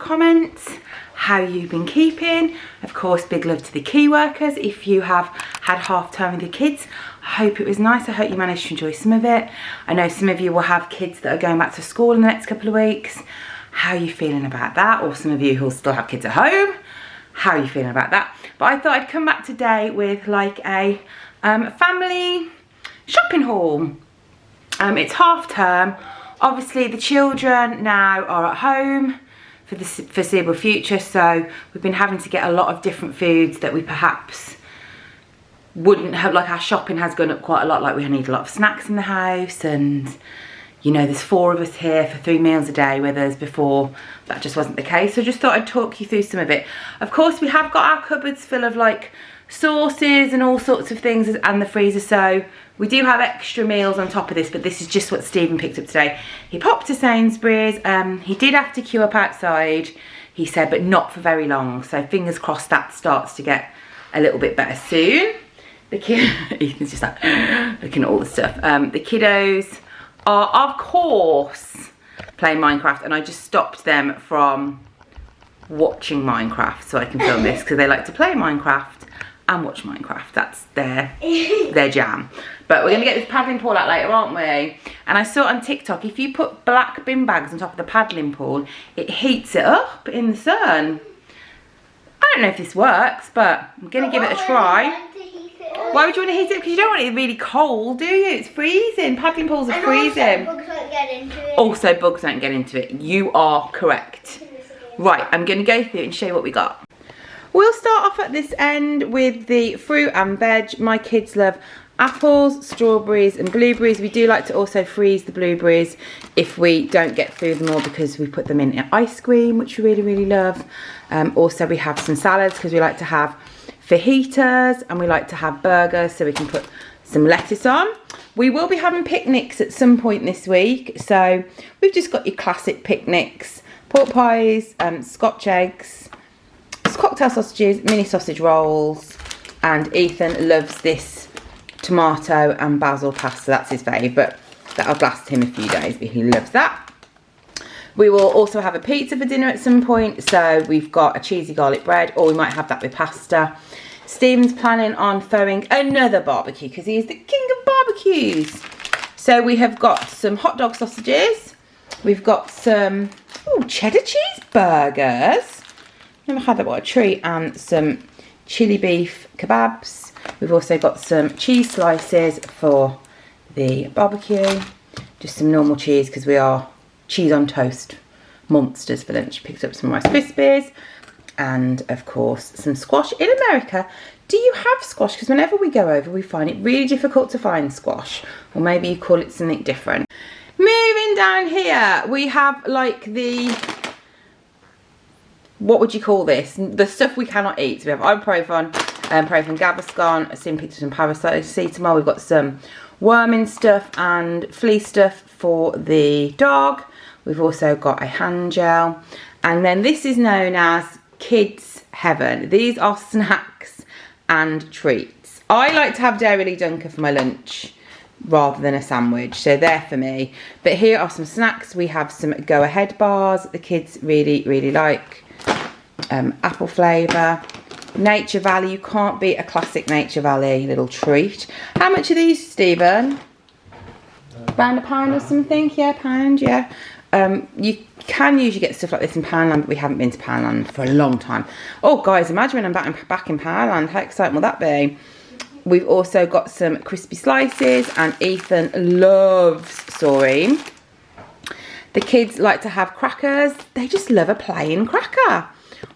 comments how you've been keeping. Of course, big love to the key workers. If you have had half term with your kids, I hope it was nice. I hope you managed to enjoy some of it. I know some of you will have kids that are going back to school in the next couple of weeks. How are you feeling about that? Or some of you who'll still have kids at home, how are you feeling about that? But I thought I'd come back today with like a family shopping haul. It's half term. Obviously the children now are at home for the foreseeable future, so we've been having to get a lot of different foods that we perhaps wouldn't have, like our shopping has gone up quite a lot, like we need a lot of snacks in the house, and you know, there's 4 of us here for 3 meals a day, whereas before that just wasn't the case. So I just thought I'd talk you through some of it. Of course, we have got our cupboards full of like sauces and all sorts of things, and the freezer, so we do have extra meals on top of this, but this is just what Stephen picked up today. He popped to Sainsbury's. He did have to queue up outside, he said, but not for very long, so fingers crossed that starts to get a little bit better soon. The kid, Ethan's just like looking at all the stuff. The kiddos are, of course, playing Minecraft, and I just stopped them from watching Minecraft so I can film this, because they like to play Minecraft and watch Minecraft. That's their jam. But we're gonna get this paddling pool out later, aren't we? And I saw on TikTok, if you put black bin bags on top of the paddling pool, it heats it up in the sun. I don't know if this works, but I'm gonna give it a try. Why would you want to heat it? Because you don't want it really cold, do you? It's freezing. Paddling pools are freezing. Also, bugs won't get into it. Also, bugs don't get into it. You are correct. Right, I'm going to go through and show you what we got. We'll start off at this end with the fruit and veg. My kids love apples, strawberries and blueberries. We do like to also freeze the blueberries if we don't get through them all, because we put them in ice cream, which we really, really love. Also, we have some salads because we like to have fajitas, and we like to have burgers, so we can put some lettuce on. We will be having picnics at some point this week, so we've just got your classic picnics: pork pies, Scotch eggs, cocktail sausages, mini sausage rolls, and Ethan loves this tomato and basil pasta. That's his favourite, but that'll last him a few days, but he loves that. We will also have a pizza for dinner at some point, so we've got a cheesy garlic bread, or we might have that with pasta. Stephen's planning on throwing another barbecue because he's the king of barbecues. So we have got some hot dog sausages. We've got some cheddar cheese burgers. Never had that, what a treat. And some chili beef kebabs. We've also got some cheese slices for the barbecue. Just some normal cheese because we are cheese on toast monsters for lunch. Picked up some Rice Krispies. And of course some squash. In America, do you have squash? Because whenever we go over, we find it really difficult to find squash, or maybe you call it something different. Moving down here, we have like the, what would you call this, the stuff we cannot eat. So we have ibuprofen, Profen Gaviscon, I've seen pictures of paracetamol. We've got some worming stuff and flea stuff for the dog. We've also got a hand gel, and then this is known as Kids Heaven. These are snacks and treats. I like to have Dairy Dunker for my lunch rather than a sandwich, so they're for me. But here are some snacks. We have some Go Ahead bars the kids really, really like. Apple flavour. Nature Valley. You can't beat a classic Nature Valley little treat. How much are these, Stephen? Around £1 or something? Yeah, £1, yeah. You can usually get stuff like this in Poundland, but we haven't been to Poundland for a long time. Oh guys, imagine when I'm back in Poundland, how exciting will that be? We've also got some crispy slices, and Ethan loves saurine. The kids like to have crackers. They just love a plain cracker.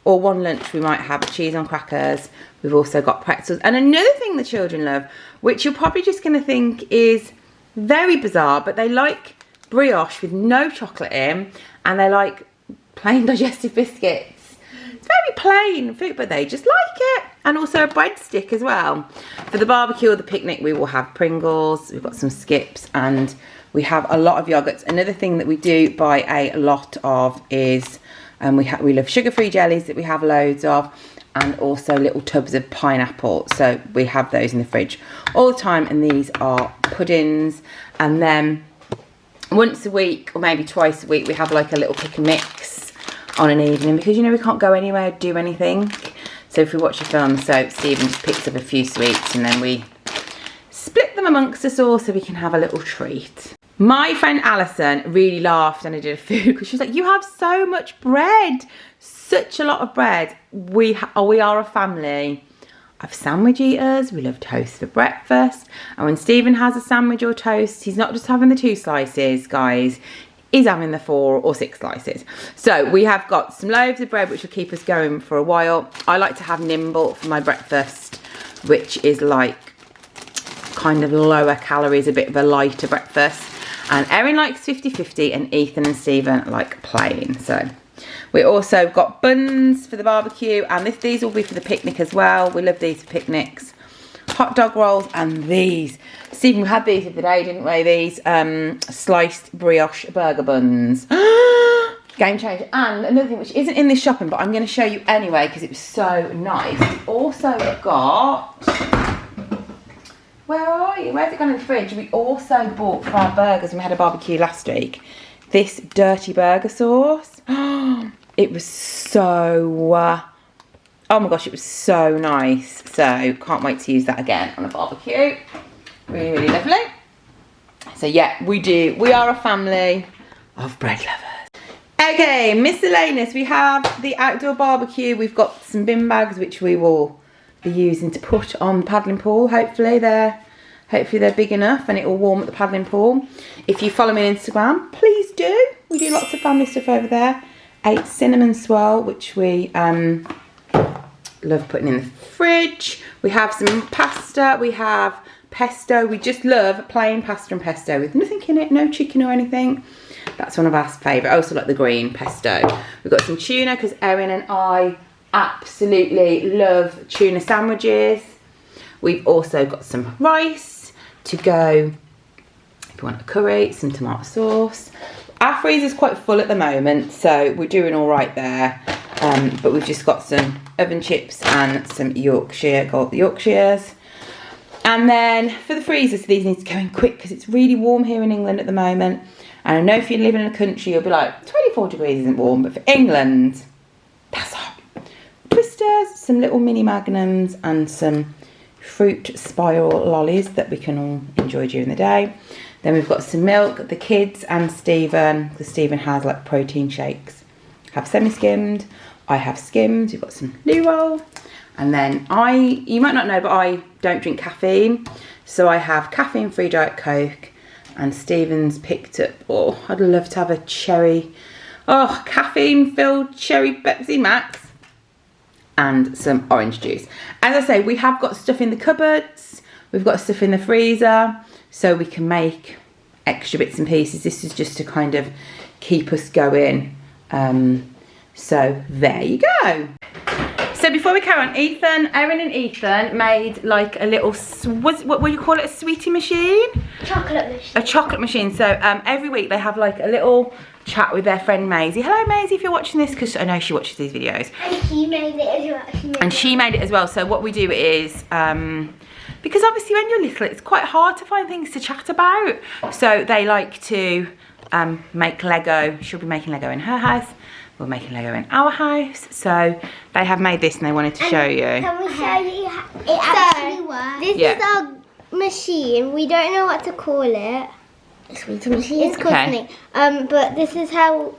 Or one lunch we might have cheese on crackers. We've also got pretzels. And another thing the children love, which you're probably just going to think is very bizarre, but they like brioche with no chocolate in, and they like plain digestive biscuits. It's very plain food, but they just like it. And also a breadstick as well. For the barbecue or the picnic, we will have Pringles, we've got some Skips, and we have a lot of yogurts. Another thing that we do buy a lot of is, we love sugar-free jellies that we have loads of, and also little tubs of pineapple. So we have those in the fridge all the time, and these are puddings. And then once a week, or maybe twice a week, we have like a little pick and mix on an evening because, you know, we can't go anywhere, do anything. So if we watch a film, so Stephen just picks up a few sweets and then we split them amongst us all so we can have a little treat. My friend Alison really laughed when I did a food because she was like, you have so much bread, such a lot of bread. We are a family of sandwich eaters. We love toast for breakfast. And when Stephen has a sandwich or toast, he's not just having the 2 slices, guys. He's having the 4 or 6 slices. So we have got some loaves of bread, which will keep us going for a while. I like to have Nimble for my breakfast, which is like kind of lower calories, a bit of a lighter breakfast. And Erin likes 50-50 and Ethan and Stephen like plain. So we also got buns for the barbecue, and these will be for the picnic as well. We love these for picnics. Hot dog rolls and these. Stephen, we had these the other day, didn't we? These sliced brioche burger buns. Game changer. And another thing which isn't in this shopping, but I'm going to show you anyway because it was so nice. We also got... Where are you? Where's it gone in the fridge? We also bought for our burgers when we had a barbecue last week this dirty burger sauce. It was so... oh my gosh, it was so nice. So can't wait to use that again on a barbecue. Really, really lovely. So yeah, we are a family of bread lovers. Okay, miscellaneous. We have the outdoor barbecue. We've got some bin bags which we will be using to put on the paddling pool. Hopefully they're big enough and it will warm at the paddling pool. If you follow me on Instagram, please do. We do lots of family stuff over there. A cinnamon swirl, which we love putting in the fridge. We have some pasta. We have pesto. We just love plain pasta and pesto with nothing in it, no chicken or anything. That's one of our favourite. I also like the green pesto. We've got some tuna because Erin and I absolutely love tuna sandwiches. We've also got some rice to go if you want a curry, some tomato sauce. Our freezer's quite full at the moment, so we're doing all right there. But we've just got some oven chips and some Yorkshires. And then for the freezer, so these need to go in quick because it's really warm here in England at the moment. And I know if you're living in a country, you'll be like, 24 degrees isn't warm, but for England, that's hot. Twisters, some little mini magnums and some fruit spiral lollies that we can all enjoy during the day. Then we've got some milk. The kids and Stephen, because Stephen has like protein shakes, have semi-skimmed. I have skimmed. We've got some loo roll. And then you might not know, but I don't drink caffeine. So I have caffeine-free Diet Coke. And Stephen's picked up, I'd love to have a caffeine-filled cherry Pepsi Max. And some orange juice. As I say, we have got stuff in the cupboards. We've got stuff in the freezer. So we can make extra bits and pieces. This is just to kind of keep us going. So there you go. So before we carry on, Erin and Ethan made like a little, what do you call it, a sweetie machine? Chocolate machine. A chocolate machine. So every week they have like a little chat with their friend Maisie. Hello Maisie, if you're watching this, because I know she watches these videos. And she made it as well. She made it as well. So what we do is, because obviously when you're little, it's quite hard to find things to chat about. So they like to make Lego. She'll be making Lego in her house. We're making Lego in our house. So they have made this and they wanted to show you. Can we show you how it actually works? This is our machine. We don't know what to call it. Sweetie machine. It's called something. But this is how.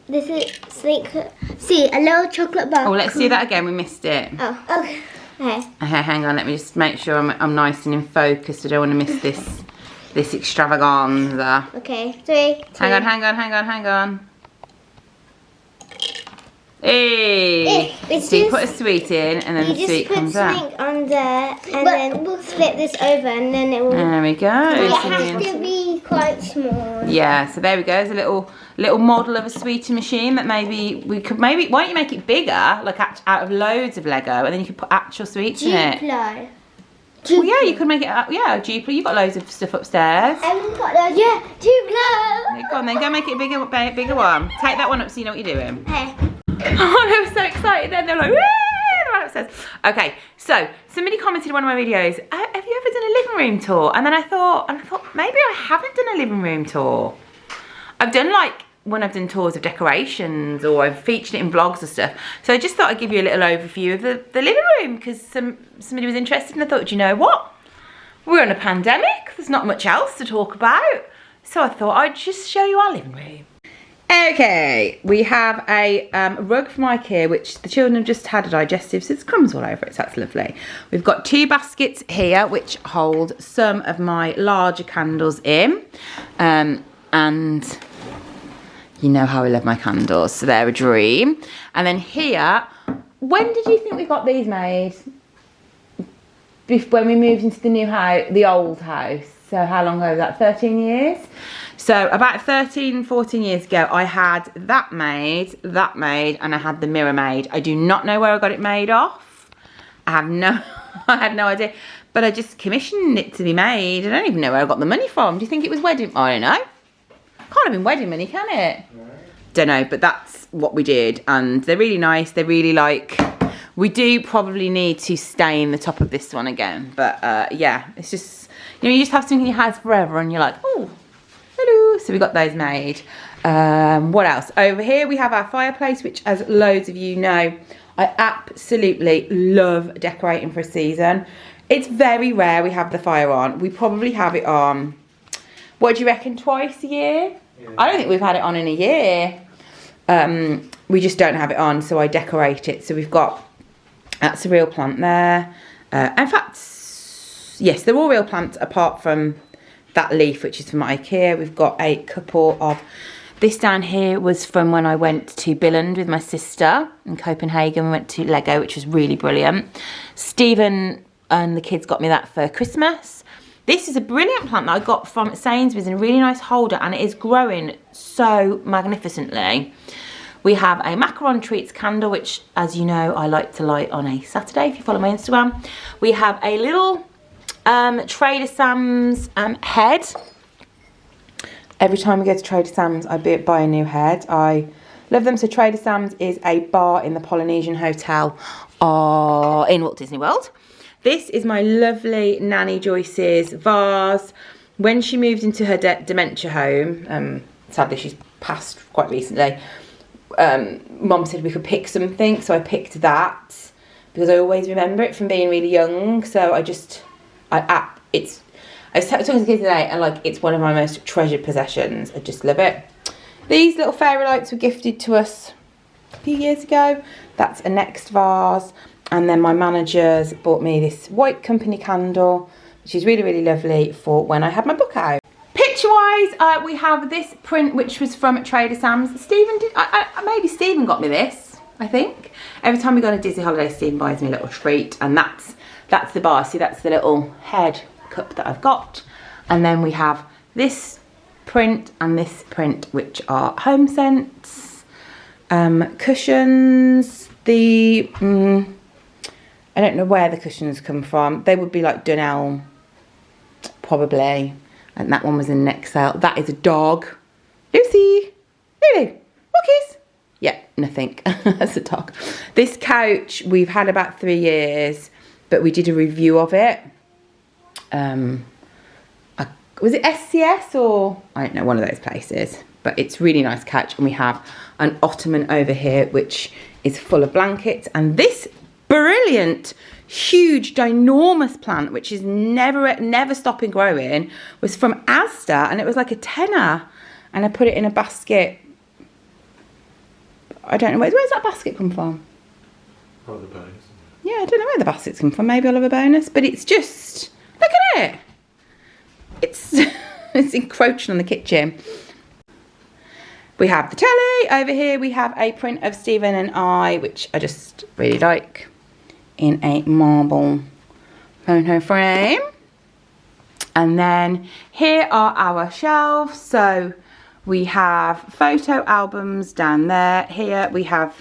This is like, see, a little chocolate bar. Oh, let's do that again. We missed it. Oh, okay. Okay, hang on. Let me just make sure I'm nice and in focus. I don't want to miss this extravaganza. Okay, 3, 2. Hang on. Hey! So you put a sweet in and then the sweet comes out. You just put something on there and then we'll flip this over and then it will... There we go. It has to be quite small. Yeah, so there we go. There's a little model of a sweetie machine that maybe we could, why don't you make it bigger, like out of loads of Lego, and then you could put actual sweets in it. Duplo. Well, yeah, you could make it, Duplo. You've got loads of stuff upstairs. I've got loads, Duplo. Go on then, go make it a bigger one. Take that one up so you know what you're doing. Hey. Oh, they were so excited then. They were like, woo! Okay, so somebody commented in one of my videos, have you ever done a living room tour? And then I thought maybe I haven't done a living room tour. I've done like when I've done tours of decorations or I've featured it in vlogs and stuff. So I just thought I'd give you a little overview of the living room because somebody was interested and I thought, you know what? We're in a pandemic, there's not much else to talk about. So I thought I'd just show you our living room. Okay, we have a rug from IKEA, which the children have just had a digestive, so there's crumbs all over it, so that's lovely. We've got 2 baskets here, which hold some of my larger candles in. And you know how I love my candles, so they're a dream. And then here, when did you think we got these made? When we moved into the new house, the old house. So how long ago was that? 13 years? So about 13, 14 years ago, I had that made, and I had the mirror made. I do not know where I got it made off. I had no idea. But I just commissioned it to be made. I don't even know where I got the money from. Do you think it was wedding? I don't know. Can't have been wedding money, can it? No. Don't know, but that's what we did. And they're really nice. They're really like... We do probably need to stain the top of this one again. But yeah, it's just... You know, you just have something in your house forever and you're like, oh... Hello. So we got those made. What else? Over here we have our fireplace, which as loads of you know, I absolutely love decorating for a season. It's very rare we have the fire on. We probably have it on, what do you reckon, twice a year? Yeah. I don't think we've had it on in a year. We just don't have it on, so I decorate it. So we've got, that's a real plant there. In fact, yes, they're all real plants apart from that leaf, which is from IKEA. We've got a couple of, this down here was from when I went to Billund with my sister in Copenhagen. We went to Lego, which was really brilliant. Stephen and the kids got me that for Christmas. This is a brilliant plant that I got from Sainsbury's in a really nice holder, and it is growing so magnificently. We have a macaron treats candle, which, as you know, I like to light on a Saturday if you follow my Instagram. We have a little Trader Sam's head. Every time we go to Trader Sam's, I buy a new head. I love them. So Trader Sam's is a bar in the Polynesian Hotel in Walt Disney World. This is my lovely Nanny Joyce's vase. When she moved into her dementia home, sadly she's passed quite recently, Mum said we could pick something, so I picked that because I always remember it from being really young. So I was talking to the kids today, and like, it's one of my most treasured possessions. I just love it. These little fairy lights were gifted to us a few years ago. That's a next vase. And then my managers bought me this white company candle, which is really, really lovely for when I had my book out. Picture-wise, we have this print, which was from Trader Sam's. Stephen did, maybe Stephen got me this, I think. Every time we go on a Disney holiday, Stephen buys me a little treat, and that's the bar. See, that's the little head cup that I've got. And then we have this print and this print, which are home scents, cushions. I don't know where the cushions come from. They would be like Dunelm, probably. And that one was in next sale. That is a dog. Lucy, Lulu, Walkies. Yeah, nothing. That's a dog. This couch we've had about 3 years, but we did a review of it. Was it SCS or I don't know, one of those places. But it's really nice couch, and we have an ottoman over here which is full of blankets, and this brilliant huge ginormous plant, which is never stopping growing, was from Asda, and it was like a tenner, and I put it in a basket. I don't know, where's that basket come from? Oliver bonus. Yeah, I don't know where the baskets come from. Maybe Oliver bonus, but it's just, look at it. It's encroaching on the kitchen. We have the telly over here. We have a print of Stephen and I, which I just really like, in a marble photo frame. And then here are our shelves. So we have photo albums down there. Here we have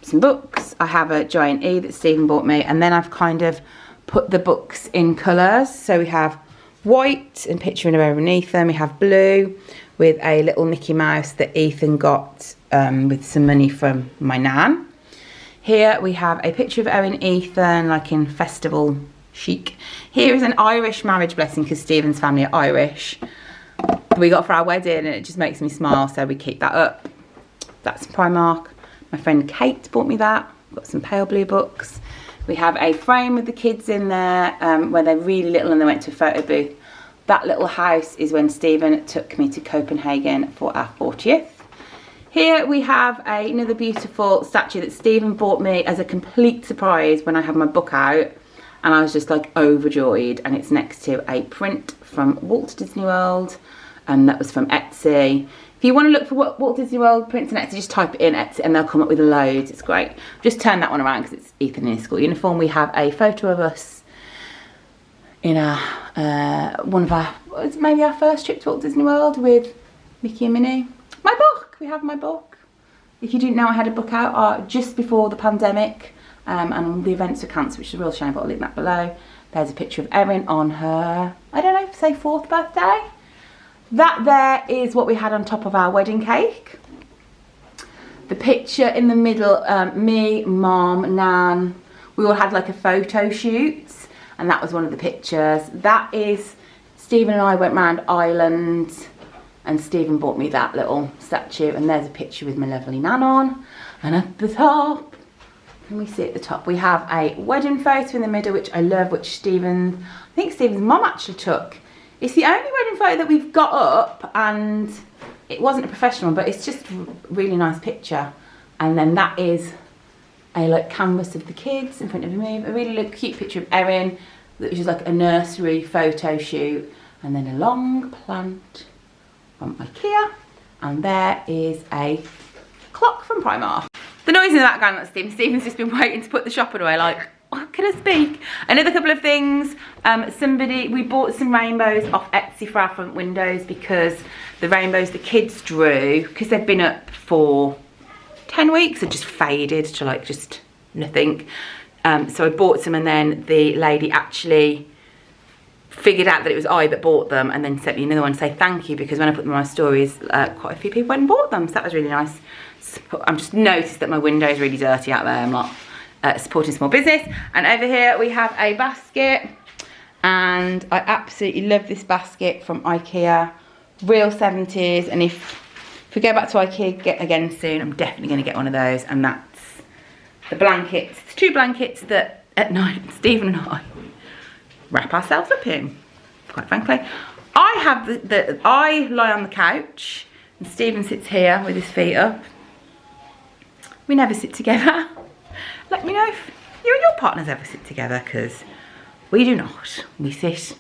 some books. I have a giant E that Stephen bought me, and then I've kind of put the books in colours. So we have white and picturing her underneath them. We have blue with a little Mickey Mouse that Ethan got with some money from my nan. Here we have a picture of Owen and Ethan, like in festival chic. Here is an Irish marriage blessing, because Stephen's family are Irish. we got for our wedding, and it just makes me smile, so we keep that up. That's Primark. My friend Kate bought me that. Got some pale blue books. We have a frame with the kids in there where they're really little and they went to a photo booth. That little house is when Stephen took me to Copenhagen for our 40th. Here we have another beautiful statue that Stephen bought me as a complete surprise when I had my book out, and I was just like overjoyed. And it's next to a print from Walt Disney World, and that was from Etsy. If you want to look for Walt Disney World prints on Etsy, just type it in Etsy and they'll come up with loads. It's great. Just turn that one around because it's Ethan in his school uniform. We have a photo of us in maybe our first trip to Walt Disney World with Mickey and Minnie. My book. We have my book. If you didn't know, I had a book out just before the pandemic, and the events were cancelled, which is a real shame, but I'll link that below. There's a picture of Erin on her, I don't know, say 4th birthday. That there is what we had on top of our wedding cake. The picture in the middle, me, Mom, Nan, we all had like a photo shoot, and that was one of the pictures. That is, Stephen and I went round Ireland, and Stephen bought me that little statue, and there's a picture with my lovely Nan on. And at the top, can we see at the top, we have a wedding photo in the middle, which I love, which I think Stephen's mum actually took. It's the only wedding photo that we've got up, and it wasn't a professional, but it's just a really nice picture. And then that is a like canvas of the kids in front of me. A really cute picture of Erin, which is like a nursery photo shoot. And then a long plant from IKEA. And there is a clock from Primark. The noise in the background, that's Stephen's just been waiting to put the shopping away, like, oh, can I speak? Another couple of things. We bought some rainbows off Etsy for our front windows, because the rainbows the kids drew, because they've been up for 10 weeks, had just faded to like just nothing. So I bought some, and then the lady actually figured out that it was I that bought them, and then sent me another one to say thank you, because when I put them on my stories, quite a few people went and bought them, so that was really nice. I've just noticed that my window is really dirty out there. I'm not supporting small business. And over here we have a basket, and I absolutely love this basket from IKEA, real 70s. And if we go back to IKEA again soon, I'm definitely going to get one of those. And that's the blankets, the 2 blankets that at night Stephen and I wrap ourselves up in, quite frankly. I have I lie on the couch and Stephen sits here with his feet up. We never sit together. Let me know if you and your partners ever sit together, because we do not. We sit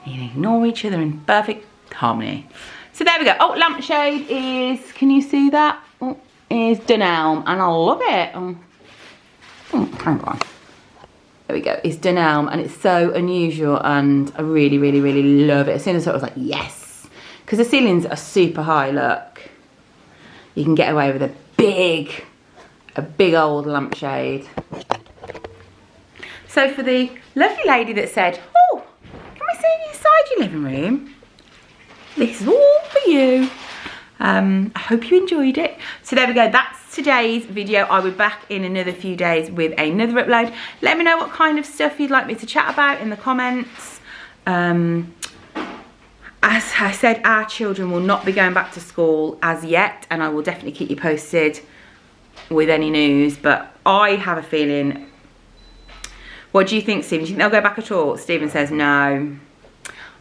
and ignore each other in perfect harmony. So there we go. Oh, lampshade is, can you see that? Oh, is Dunelm, and I love it. Hang on. There we go. It's Dunelm, and it's so unusual, and I really, really, really love it. As soon as I was like, yes, because the ceilings are super high. Look, you can get away with a big old lampshade. So for the lovely lady that said, oh, can we see inside your living room? This is all for you. I hope you enjoyed it. So there we go, that's today's video. I'll be back in another few days with another upload. Let me know what kind of stuff you'd like me to chat about in the comments. As I said, our children will not be going back to school as yet, and I will definitely keep you posted with any news, but I have a feeling. What do you think, Stephen? Do you think they'll go back at all? Stephen says no.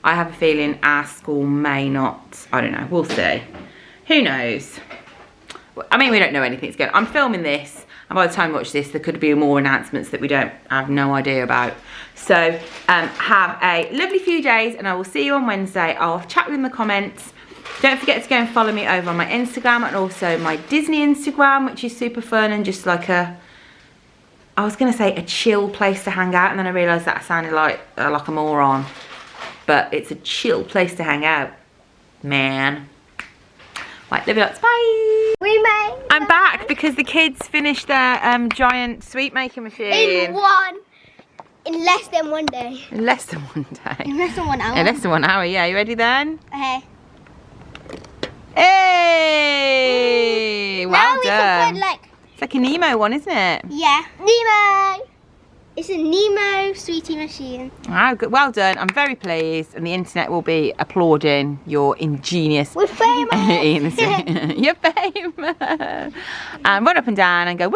I have a feeling our school may not. I don't know, we'll see. Who knows? I mean, we don't know anything's going on. I'm filming this, and by the time you watch this, there could be more announcements that I have no idea about. So have a lovely few days, and I will see you on Wednesday. I'll chat with you in the comments. Don't forget to go and follow me over on my Instagram, and also my Disney Instagram, which is super fun and just like I was going to say a chill place to hang out, and then I realised that I sounded like a moron. But it's a chill place to hang out, man. Right, live it up. Bye. I'm back because the kids finished their giant sweet making machine. In less than 1 day. In less than 1 day. In less than 1 hour. In less than 1 hour, yeah. You ready then? Okay. Hey! Well now done. We can put it's like a Nemo one, isn't it? Yeah. Nemo! It's a Nemo sweetie machine. Oh, good. Well done. I'm very pleased, and the internet will be applauding your ingenious. We're famous. You're famous. And run up and down and go.